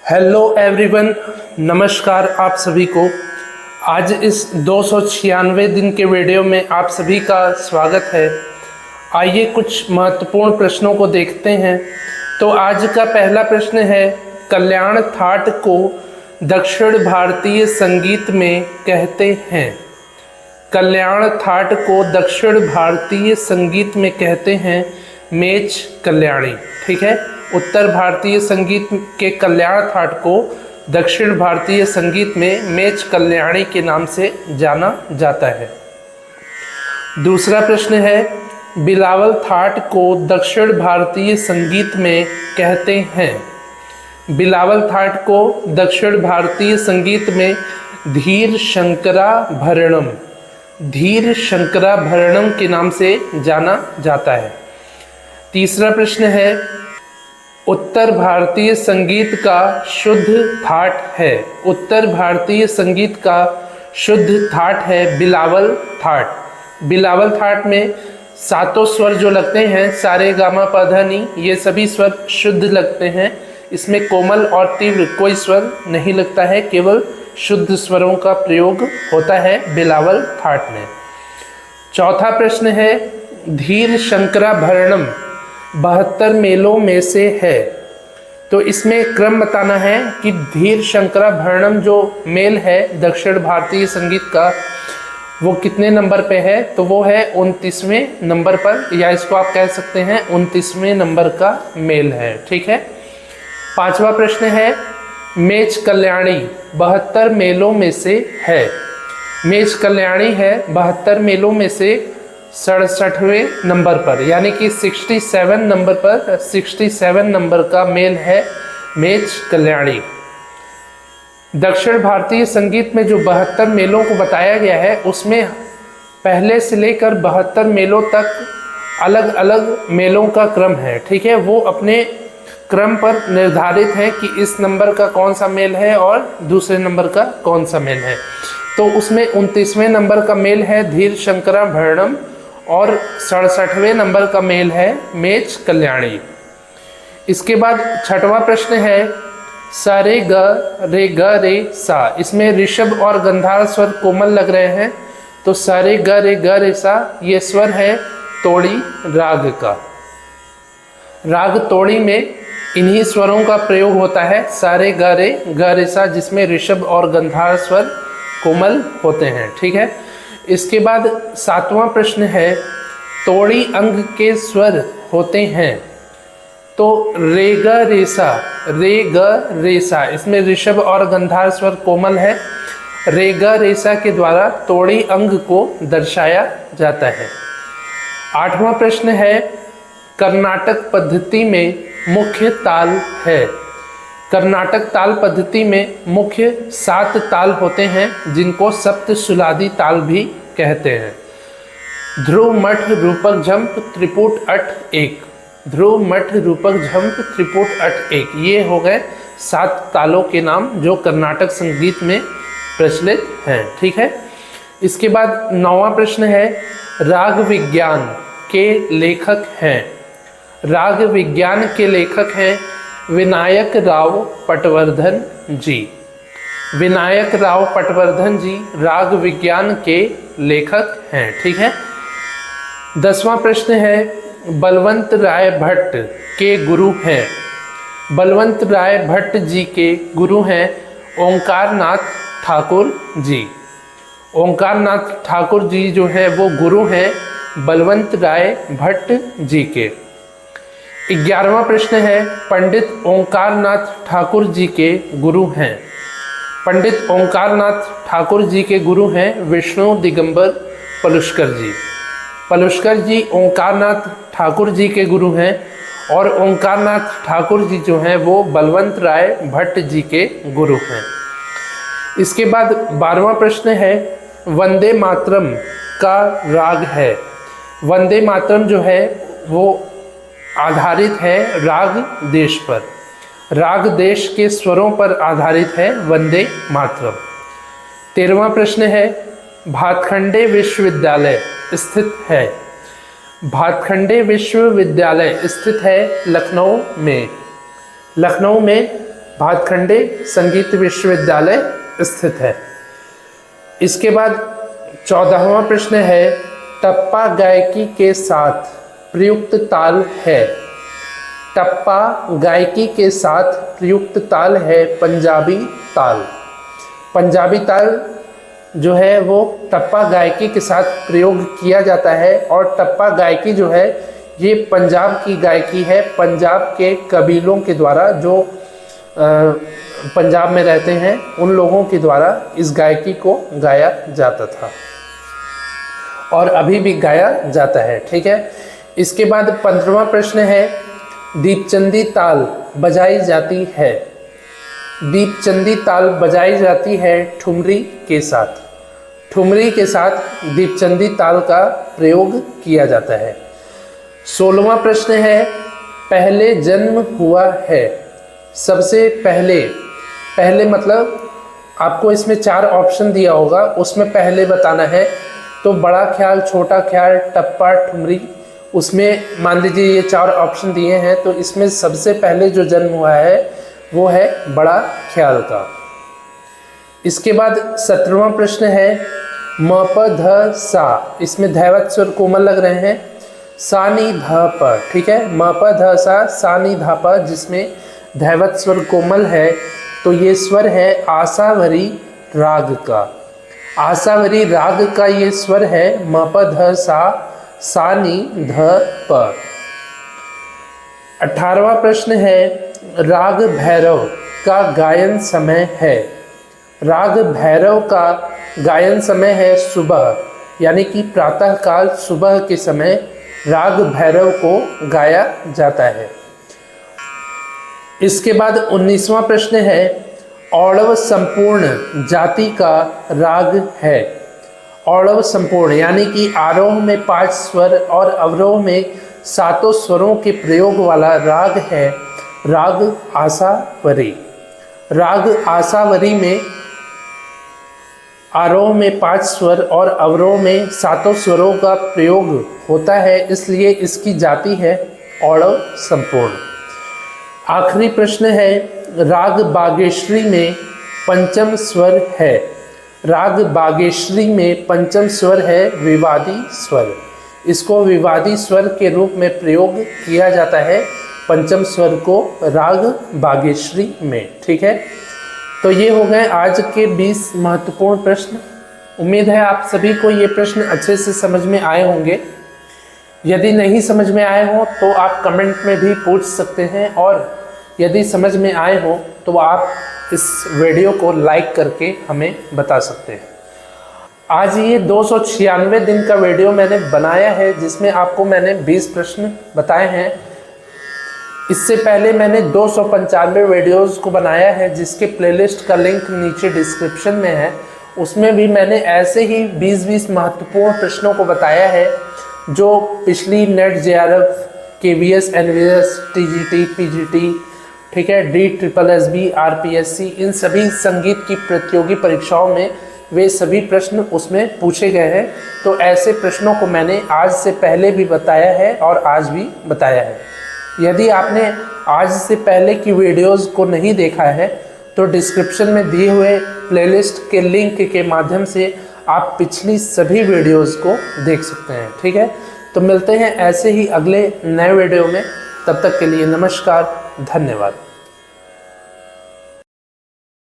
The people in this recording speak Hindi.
हेलो एवरीवन, नमस्कार आप सभी को। आज इस 296 दिन के वीडियो में आप सभी का स्वागत है। आइए कुछ महत्वपूर्ण प्रश्नों को देखते हैं। तो आज का पहला प्रश्न है, कल्याण थाट को दक्षिण भारतीय संगीत में कहते हैं। कल्याण थाट को दक्षिण भारतीय संगीत में कहते हैं मेच कल्याणी। ठीक है, उत्तर भारतीय संगीत के कल्याण थाट को दक्षिण भारतीय संगीत में मेच कल्याणी के नाम से जाना जाता है। दूसरा प्रश्न है, बिलावल थाट को दक्षिण भारतीय संगीत में कहते हैं। बिलावल थाट को दक्षिण भारतीय संगीत में धीर शंकराभरणम के नाम से जाना जाता है। तीसरा प्रश्न है, उत्तर भारतीय संगीत का शुद्ध थाट है। उत्तर भारतीय संगीत का शुद्ध थाट है बिलावल थाट। बिलावल थाट में सातों स्वर जो लगते हैं, सारे गामा पधा नी, ये सभी स्वर शुद्ध लगते हैं। इसमें कोमल और तीव्र कोई स्वर नहीं लगता है, केवल शुद्ध स्वरों का प्रयोग होता है बिलावल थाट में। चौथा प्रश्न है, धीर शंकराभरणम 72 मेलों में से है। तो इसमें क्रम बताना है कि धीर शंकराभरणम जो मेल है दक्षिण भारतीय संगीत का, वो कितने नंबर पे है। तो वो है 29वें नंबर पर, या इसको आप कह सकते हैं 29वें नंबर का मेल है। ठीक है। पांचवा प्रश्न है, मेच कल्याणी 72 मेलों में से है। मेच कल्याणी है 72 मेलों में से 67वें नंबर पर, यानी कि 67 नंबर पर 67 नंबर का मेल है मेच कल्याणी। दक्षिण भारतीय संगीत में जो 72 मेलों को बताया गया है, उसमें पहले से लेकर 72 मेलों तक अलग अलग मेलों का क्रम है। ठीक है, वो अपने क्रम पर निर्धारित है कि इस नंबर का कौन सा मेल है और दूसरे नंबर का कौन सा मेल है। तो उसमें 29वें नंबर का मेल है धीर शंकराभरणम और 67वें नंबर का मेल है मेच कल्याणी। इसके बाद छठवां प्रश्न है, सा रे ग सा। इसमें ऋषभ और गंधार स्वर कोमल लग रहे हैं, तो सा रे ग रे सा ये स्वर है तोड़ी राग का। राग तोड़ी में इन्हीं स्वरों का प्रयोग होता है, सा रे ग रे सा, जिसमें ऋषभ और गंधार स्वर कोमल होते हैं। ठीक है। इसके बाद सातवां प्रश्न है, तोड़ी अंग के स्वर होते हैं। तो रे ग रे सा, इसमें ऋषभ और गंधार स्वर कोमल है। रे ग रे सा के द्वारा तोड़ी अंग को दर्शाया जाता है। आठवां प्रश्न है, कर्नाटक पद्धति में मुख्य ताल है। कर्नाटक ताल पद्धति में मुख्य 7 ताल होते हैं, जिनको सप्तसुलादी ताल भी कहते हैं। ध्रुव मठ रूपक झंप त्रिपुट अट एक। ध्रुव मठ रूपक झंप त्रिपुट अट एक, ये हो गए 7 तालों के नाम जो कर्नाटक संगीत में प्रचलित हैं। ठीक है। इसके बाद 9वां प्रश्न है, राग विज्ञान के लेखक हैं। राग विज्ञान के लेखक हैं विनायक राव पटवर्धन जी। विनायक राव पटवर्धन जी राग विज्ञान के लेखक हैं। ठीक है। 10वां प्रश्न है, बलवंत राय भट्ट के गुरु हैं। बलवंत राय भट्ट जी के गुरु हैं ओंकार नाथ ठाकुर जी। ओंकार नाथ ठाकुर जी जो है वो गुरु हैं बलवंत राय भट्ट जी के। 11वां प्रश्न है, पंडित ओंकार नाथ ठाकुर जी के गुरु हैं। पंडित ओंकार नाथ ठाकुर जी के गुरु हैं विष्णु दिगंबर पलुष्कर जी। पलुष्कर जी ओंकार नाथ ठाकुर जी के गुरु हैं, और ओंकार नाथ ठाकुर जी जो हैं वो बलवंत राय भट्ट जी के गुरु हैं। इसके बाद 12वां प्रश्न है, वंदे मातरम का राग है। वंदे मातरम जो है वो आधारित है राग देश पर। राग देश के स्वरों पर आधारित है वंदे मातरम। 13वां प्रश्न है, भातखंडे विश्वविद्यालय स्थित है। भातखंडे विश्वविद्यालय स्थित है लखनऊ में। लखनऊ में भातखंडे संगीत विश्वविद्यालय स्थित है। इसके बाद 14वां प्रश्न है, टप्पा गायकी के साथ प्रयुक्त ताल है। टप्पा गायकी के साथ प्रयुक्त ताल है पंजाबी ताल। पंजाबी ताल जो है वो टप्पा गायकी के साथ प्रयोग किया जाता है, और टप्पा गायकी जो है ये पंजाब की गायकी है। पंजाब के कबीलों के द्वारा, जो पंजाब में रहते हैं उन लोगों के द्वारा इस गायकी को गाया जाता था और अभी भी गाया जाता है। ठीक है। इसके बाद 15वां प्रश्न है, दीपचंदी ताल बजाई जाती है। दीपचंदी ताल बजाई जाती है ठुमरी के साथ। ठुमरी के साथ दीपचंदी ताल का प्रयोग किया जाता है। 16वां प्रश्न है, पहले जन्म हुआ है। सबसे पहले, पहले मतलब आपको इसमें 4 ऑप्शन दिया होगा, उसमें पहले बताना है। तो बड़ा ख्याल, छोटा ख्याल, टप्पा, ठुमरी, उसमें मान लीजिए ये 4 ऑप्शन दिए हैं, तो इसमें सबसे पहले जो जन्म हुआ है वो है बड़ा ख्याल का। इसके बाद 17वां प्रश्न है, म प ध सा, इसमें धैवत स्वर कोमल लग रहे हैं, सा नी ध प। ठीक है, म प ध सा नी ध प, जिसमें धैवत स्वर कोमल है, तो ये स्वर है आसावरी राग का। आसावरी राग का ये स्वर है म प ध सा नी ध प। 18वां प्रश्न है, राग भैरव का गायन समय है। राग भैरव का गायन समय है सुबह, यानी कि प्रातः काल सुबह के समय राग भैरव को गाया जाता है। इसके बाद 19वां प्रश्न है, औड़व संपूर्ण जाति का राग है। औड़व संपूर्ण यानी कि आरोह में 5 स्वर और अवरोह में 7 स्वरों के प्रयोग वाला राग है राग आसावरी। राग आसावरी में आरोह में 5 स्वर और अवरोह में 7 स्वरों का प्रयोग होता है, इसलिए इसकी जाति है औड़व संपूर्ण। आखिरी प्रश्न है, राग बागेश्वरी में पंचम स्वर है। राग बागेश्वरी में पंचम स्वर है विवादी स्वर। इसको विवादी स्वर के रूप में प्रयोग किया जाता है, पंचम स्वर को राग बागेश्वरी में। ठीक है, तो ये हो गए आज के 20 महत्वपूर्ण प्रश्न। उम्मीद है आप सभी को ये प्रश्न अच्छे से समझ में आए होंगे। यदि नहीं समझ में आए हो तो आप कमेंट में भी पूछ सकते हैं, और यदि समझ में आए हो तो आप इस वीडियो को लाइक करके हमें बता सकते हैं। आज ये 296 दिन का वीडियो मैंने बनाया है, जिसमें आपको मैंने 20 प्रश्न बताए हैं। इससे पहले मैंने 295 वीडियोज़ को बनाया है, जिसके प्लेलिस्ट का लिंक नीचे डिस्क्रिप्शन में है। उसमें भी मैंने ऐसे ही 20-20 महत्वपूर्ण प्रश्नों को बताया है, जो पिछली net JRF, KVS, NVS, TGT, PGT, ठीक है, DSSB, RPSC, इन सभी संगीत की प्रतियोगी परीक्षाओं में वे सभी प्रश्न उसमें पूछे गए हैं। तो ऐसे प्रश्नों को मैंने आज से पहले भी बताया है और आज भी बताया है। यदि आपने आज से पहले की वीडियोज़ को नहीं देखा है तो डिस्क्रिप्शन में दिए हुए प्लेलिस्ट के लिंक के माध्यम से आप पिछली सभी वीडियोज़ को देख सकते हैं। ठीक है, तो मिलते हैं ऐसे ही अगले नए वीडियो में। तब तक के लिए नमस्कार, धन्यवाद।